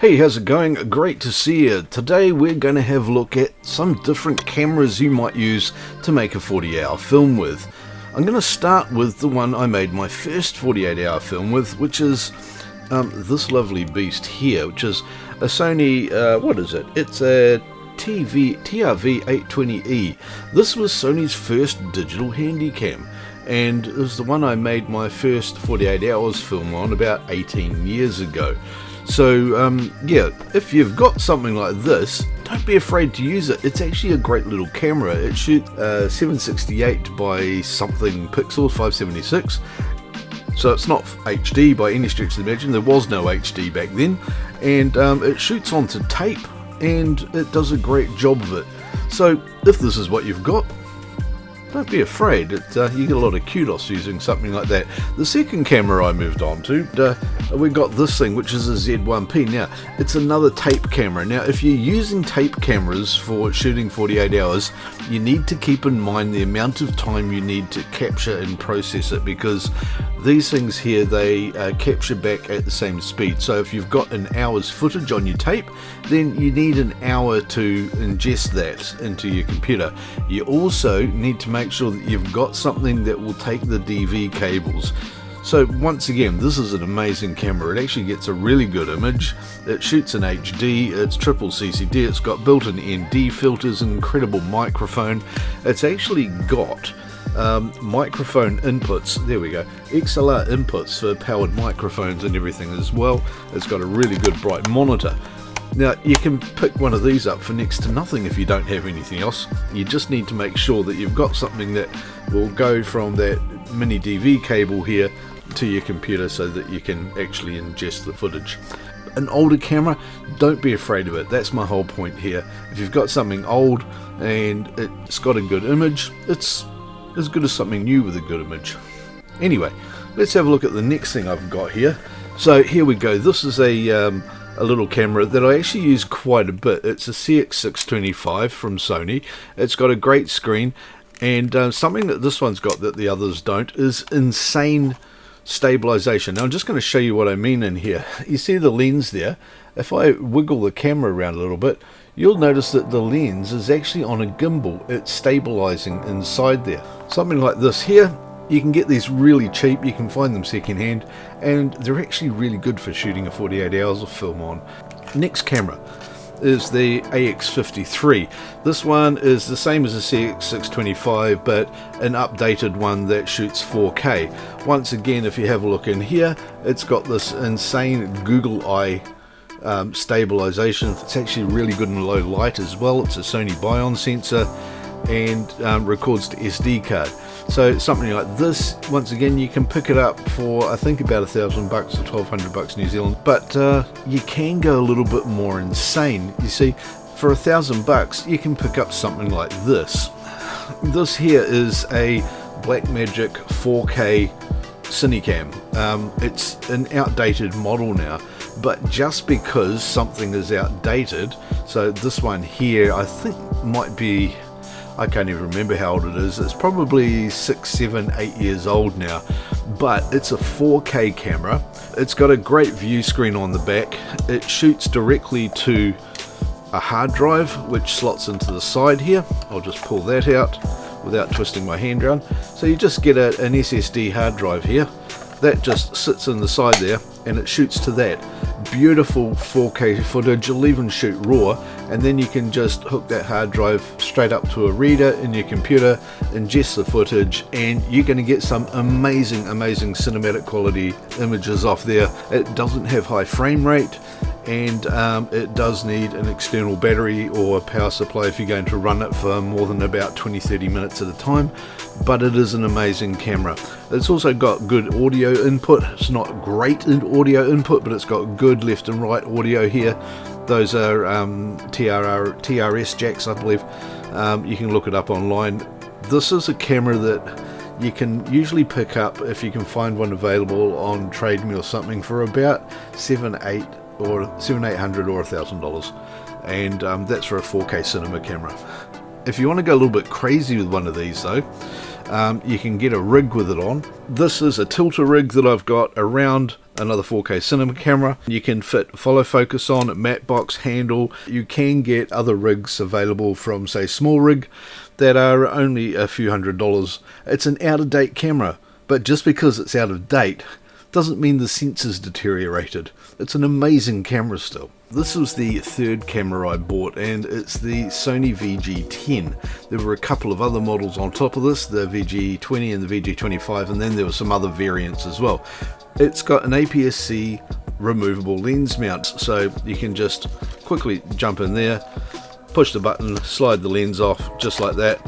Hey, how's it going? Great to see you. Today we're going to have a look at some different cameras you might use to make a 40-hour film with. I'm going to start with the one I made my first 48-hour film with, which is this lovely beast here, which is a Sony, what is it? It's a TRV-820E. This was Sony's first digital handycam, and it was the one I made my first 48 hours film on about 18 years ago. So yeah, if you've got something like this, don't be afraid to use it. It's actually a great little camera. It shoots 768 by something pixels, 576. So it's not HD by any stretch of the imagination. There was no HD back then, and it shoots onto tape, and it does a great job of it. So if this is what you've got, don't be afraid. You get a lot of kudos using something like that. The second camera I moved on to, we got this thing, which is a Z1P. Now, it's another tape camera. Now, if you're using tape cameras for shooting 48 hours, you need to keep in mind the amount of time you need to capture and process it, because these things here, they capture back at the same speed. So if you've got an hour's footage on your tape, then you need an hour to ingest that into your computer. You also need to make sure that you've got something that will take the DV cables. So once again, this is an amazing camera. It actually gets a really good image. It shoots in HD, it's triple CCD, it's got built-in ND filters, an incredible microphone. It's actually got microphone inputs, there we go, XLR inputs for powered microphones and everything as well. It's got a really good bright monitor. Now, you can pick one of these up for next to nothing if you don't have anything else. You just need to make sure that you've got something that will go from that mini DV cable here to your computer so that you can actually ingest the footage. An older camera, don't be afraid of it. That's my whole point here. If you've got something old and it's got a good image, it's as good as something new with a good image. Anyway, let's have a look at the next thing I've got here. So here we go. This is a little camera that I actually use quite a bit. It's a CX625 from Sony. It's got a great screen, and something that this one's got that the others don't is insane stabilization. Now I'm just going to show you what I mean in here. You see the lens there? If I wiggle the camera around a little bit, you'll notice that the lens is actually on a gimbal. It's stabilizing inside there. Something like this here, you can get these really cheap. You can find them secondhand, and they're actually really good for shooting a 48 hours of film on. Next camera is the AX53. This one is the same as the CX625, but an updated one that shoots 4K. Once again, if you have a look in here, it's got this insane Google Eye stabilization. It's actually really good in low light as well. It's a Sony Bion sensor, and records to SD card. So something like this, once again, you can pick it up for I think about $1,000 or $1,200 New Zealand, but you can go a little bit more insane. You see, for $1,000 you can pick up something like this. This here is a Blackmagic 4K Cinecam. It's an outdated model now, but just because something is outdated, so this one here I think might be, I can't even remember how old it is. It's probably 6, 7, 8 years old now, but it's a 4K camera. It's got a great view screen on the back. It shoots directly to a hard drive, which slots into the side here. I'll just pull that out without twisting my hand around. So you just get an SSD hard drive here. That just sits in the side there, and it shoots to that. Beautiful 4K footage. You'll even shoot RAW, and then you can just hook that hard drive straight up to a reader in your computer, ingest the footage, and you're going to get some amazing cinematic quality images off there. It doesn't have high frame rate, and it does need an external battery or power supply if you're going to run it for more than about 20-30 minutes at a time, but it is an amazing camera. It's also got good audio input. It's not great in audio input, but it's got good left and right audio here. Those are TRS jacks, I believe. You can look it up online. This is a camera that you can usually pick up, if you can find one available on Trade Me or something, for about $700 or $1,000, and that's for a 4K cinema camera. If you want to go a little bit crazy with one of these though, You can get a rig with it on. This is a tilter rig that I've got around another 4K cinema camera. You can fit follow focus on it, matte box handle. You can get other rigs available from, say, Small Rig that are only a few $100s. It's an out-of-date camera, but just because it's out of date doesn't mean the sensor's deteriorated. It's an amazing camera still. This was the third camera I bought, and it's the Sony VG10. There were a couple of other models on top of this, the VG20 and the VG25, and then there were some other variants as well. It's got an APS-C removable lens mount, so you can just quickly jump in there, push the button, slide the lens off just like that,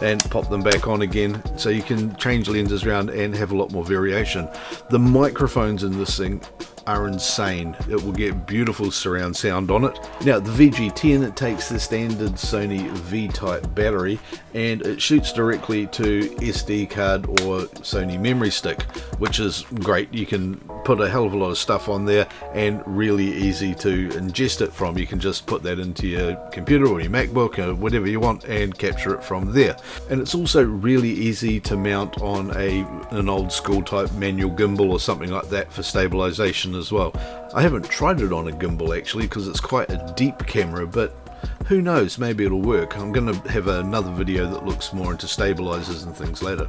and pop them back on again, so you can change lenses around and have a lot more variation. The microphones in this thing are insane. It will get beautiful surround sound on it. Now the VG10, it takes the standard Sony V-type battery and it shoots directly to SD card or Sony memory stick, which is great. You can put a hell of a lot of stuff on there and really easy to ingest it from. You can just put that into your computer or your MacBook or whatever you want and capture it from there. And it's also really easy to mount on an old school type manual gimbal or something like that for stabilization as well. I haven't tried it on a gimbal actually because it's quite a deep camera, but who knows, maybe it'll work. I'm going to have another video that looks more into stabilizers and things later.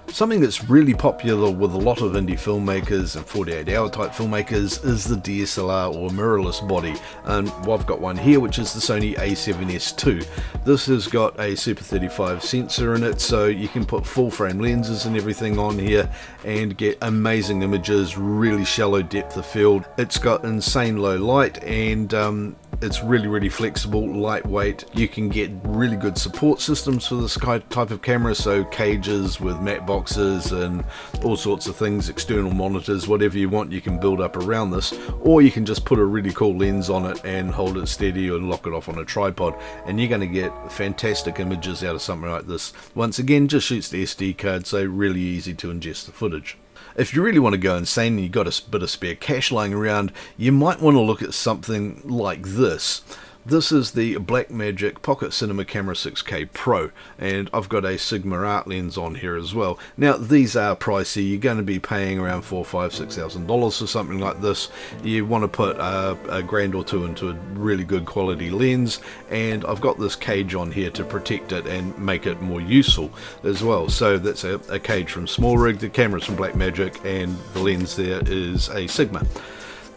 Something that's really popular with a lot of indie filmmakers and 48-hour type filmmakers is the DSLR or mirrorless body, and I've got one here which is the Sony a7S II. This has got a Super 35 sensor in it, so you can put full frame lenses and everything on here and get amazing images, really shallow depth of field. It's got insane low light and it's really flexible, lightweight. You can get really good support systems for this type of camera, so cages with matte boxes and all sorts of things, external monitors, whatever you want you can build up around this, or you can just put a really cool lens on it and hold it steady or lock it off on a tripod, and you're going to get fantastic images out of something like this. Once again, just shoots the SD card, so really easy to ingest the footage. If you really want to go insane and you've got a bit of spare cash lying around, you might want to look at something like this. This is the Blackmagic Pocket Cinema Camera 6K Pro, and I've got a Sigma Art lens on here as well. Now these are pricey. You're going to be paying around $4,000, $5,000, $6,000 for something like this. You want to put a grand or two into a really good quality lens, and I've got this cage on here to protect it and make it more useful as well. So that's a cage from Small Rig, the camera's from Blackmagic, and the lens there is a Sigma.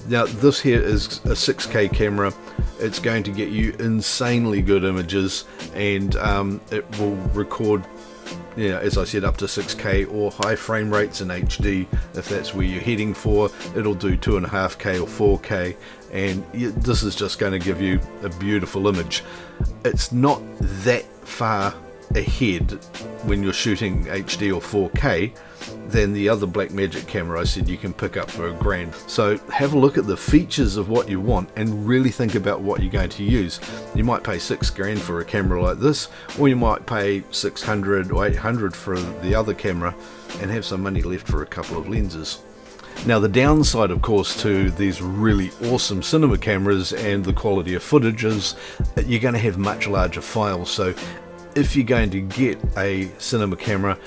Now this here is a 6K camera. It's going to get you insanely good images, and it will record, as I said, up to 6K or high frame rates in HD if that's where you're heading for. It'll do 2.5K or 4K, and this is just going to give you a beautiful image. It's not that far ahead when you're shooting HD or 4K than the other Blackmagic camera I said you can pick up for $1,000. So have a look at the features of what you want and really think about what you're going to use. You might pay $6,000 for a camera like this, or you might pay $600 or $800 for the other camera and have some money left for a couple of lenses. Now the downside, of course, to these really awesome cinema cameras and the quality of footage is you're going to have much larger files. So if you're going to get a cinema camera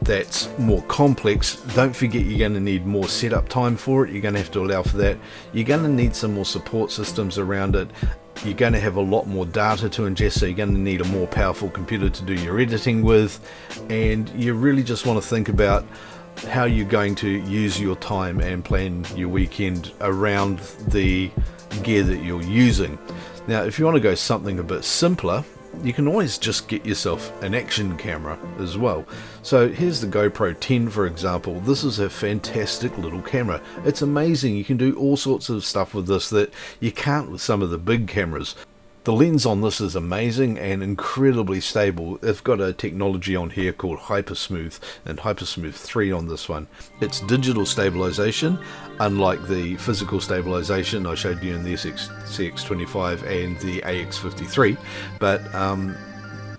that's more complex, don't forget you're going to need more setup time for it. You're going to have to allow for that. You're going to need some more support systems around it. You're going to have a lot more data to ingest, so you're going to need a more powerful computer to do your editing with, and you really just want to think about how you're going to use your time and plan your weekend around the gear that you're using. Now if you want to go something a bit simpler, you can always just get yourself an action camera as well. So here's the GoPro 10 for example. This is a fantastic little camera. It's amazing. You can do all sorts of stuff with this that you can't with some of the big cameras. The lens on this is amazing and incredibly stable. It's got a technology on here called Hypersmooth, and Hypersmooth 3 on this one. It's digital stabilization, unlike the physical stabilization I showed you in the CX25 and the AX53, but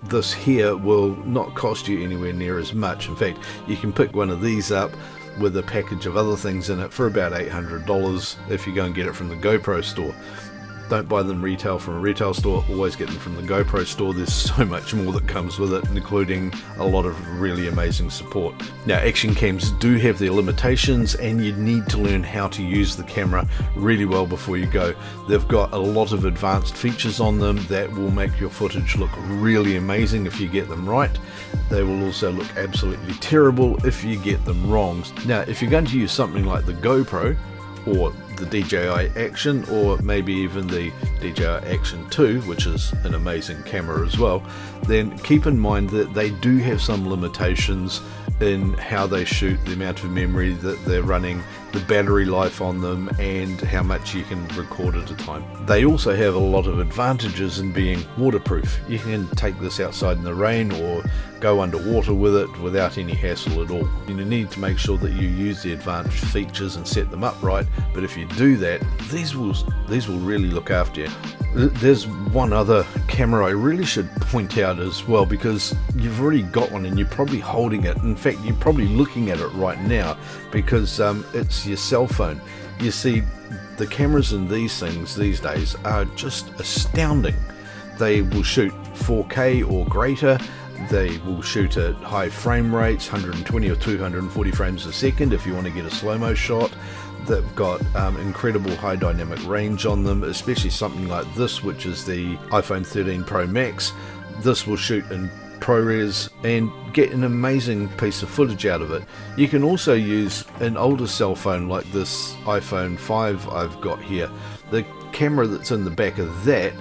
this here will not cost you anywhere near as much. In fact, you can pick one of these up with a package of other things in it for about $800 if you go and get it from the GoPro store. Don't buy them retail from a retail store, always get them from the GoPro store. There's so much more that comes with it, including a lot of really amazing support. Now, action cams do have their limitations, and you need to learn how to use the camera really well before you go. They've got a lot of advanced features on them that will make your footage look really amazing if you get them right. They will also look absolutely terrible if you get them wrong. Now, if you're going to use something like the GoPro, or the DJI Action, or maybe even the DJI Action 2, which is an amazing camera as well, then keep in mind that they do have some limitations in how they shoot, the amount of memory that they're running, the battery life on them, and how much you can record at a time. They also have a lot of advantages in being waterproof. You can take this outside in the rain or go underwater with it without any hassle at all. You need to make sure that you use the advanced features and set them up right, but if you do that, these will really look after you. There's one other camera I really should point out as well, because you've already got one and you're probably holding it. In fact, you're probably looking at it right now, because it's your cell phone. You see, the cameras in these things these days are just astounding. They will shoot 4K or greater. They will shoot at high frame rates, 120 or 240 frames a second if you want to get a slow-mo shot. They've got incredible high dynamic range on them, especially something like this, which is the iPhone 13 Pro Max. This will shoot in ProRes and get an amazing piece of footage out of it. You can also use an older cell phone like this iPhone 5 I've got here. The camera that's in the back of that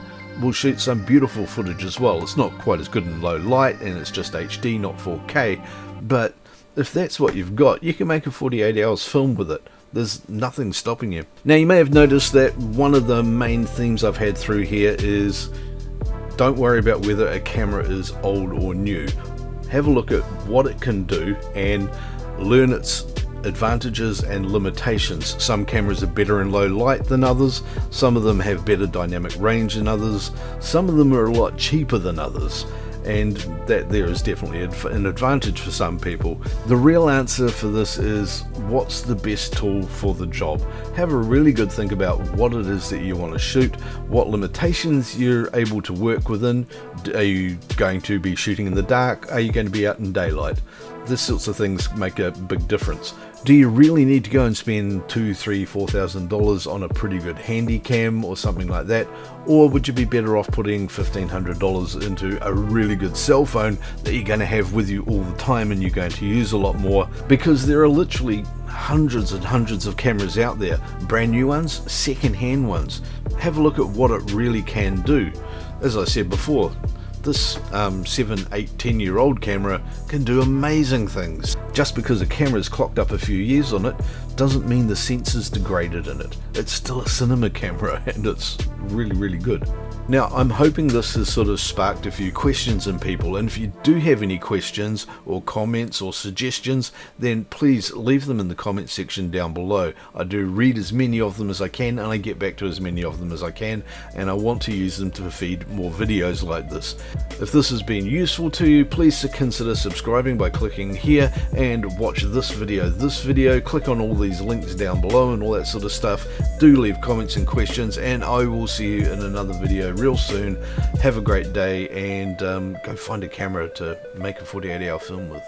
will shoot some beautiful footage as well. It's not quite as good in low light, and it's just HD, not 4K, but if that's what you've got, you can make a 48 hours film with it. There's nothing stopping you. Now, you may have noticed that one of the main themes I've had through here is don't worry about whether a camera is old or new. Have a look at what it can do and learn its advantages and limitations. Some cameras are better in low light than others, some of them have better dynamic range than others, some of them are a lot cheaper than others, and that there is definitely an advantage for some people. The real answer for this is, what's the best tool for the job? Have a really good think about what it is that you want to shoot, what limitations you're able to work within. Are you going to be shooting in the dark? Are you going to be out in daylight? These sorts of things make a big difference. Do you really need to go and spend $2,000, $3,000, $4,000 on a pretty good handy cam or something like that? Or would you be better off putting $1,500 into a really good cell phone that you're going to have with you all the time and you're going to use a lot more? Because there are literally hundreds and hundreds of cameras out there, brand new ones, second-hand ones. Have a look at what it really can do. As I said before, this 7, 8, 10-year-old camera can do amazing things. Just because a camera's clocked up a few years on it doesn't mean the sensor's degraded in it. It's still a cinema camera, and it's really, really good. Now, I'm hoping this has sort of sparked a few questions in people, and if you do have any questions or comments or suggestions, then please leave them in the comment section down below. I do read as many of them as I can, and I get back to as many of them as I can, and I want to use them to feed more videos like this. If this has been useful to you, please consider subscribing by clicking here and watch this video. Click on all these links down below and all that sort of stuff. Do leave comments and questions, and I will see you in another video real soon. Have a great day, and go find a camera to make a 48-hour film with.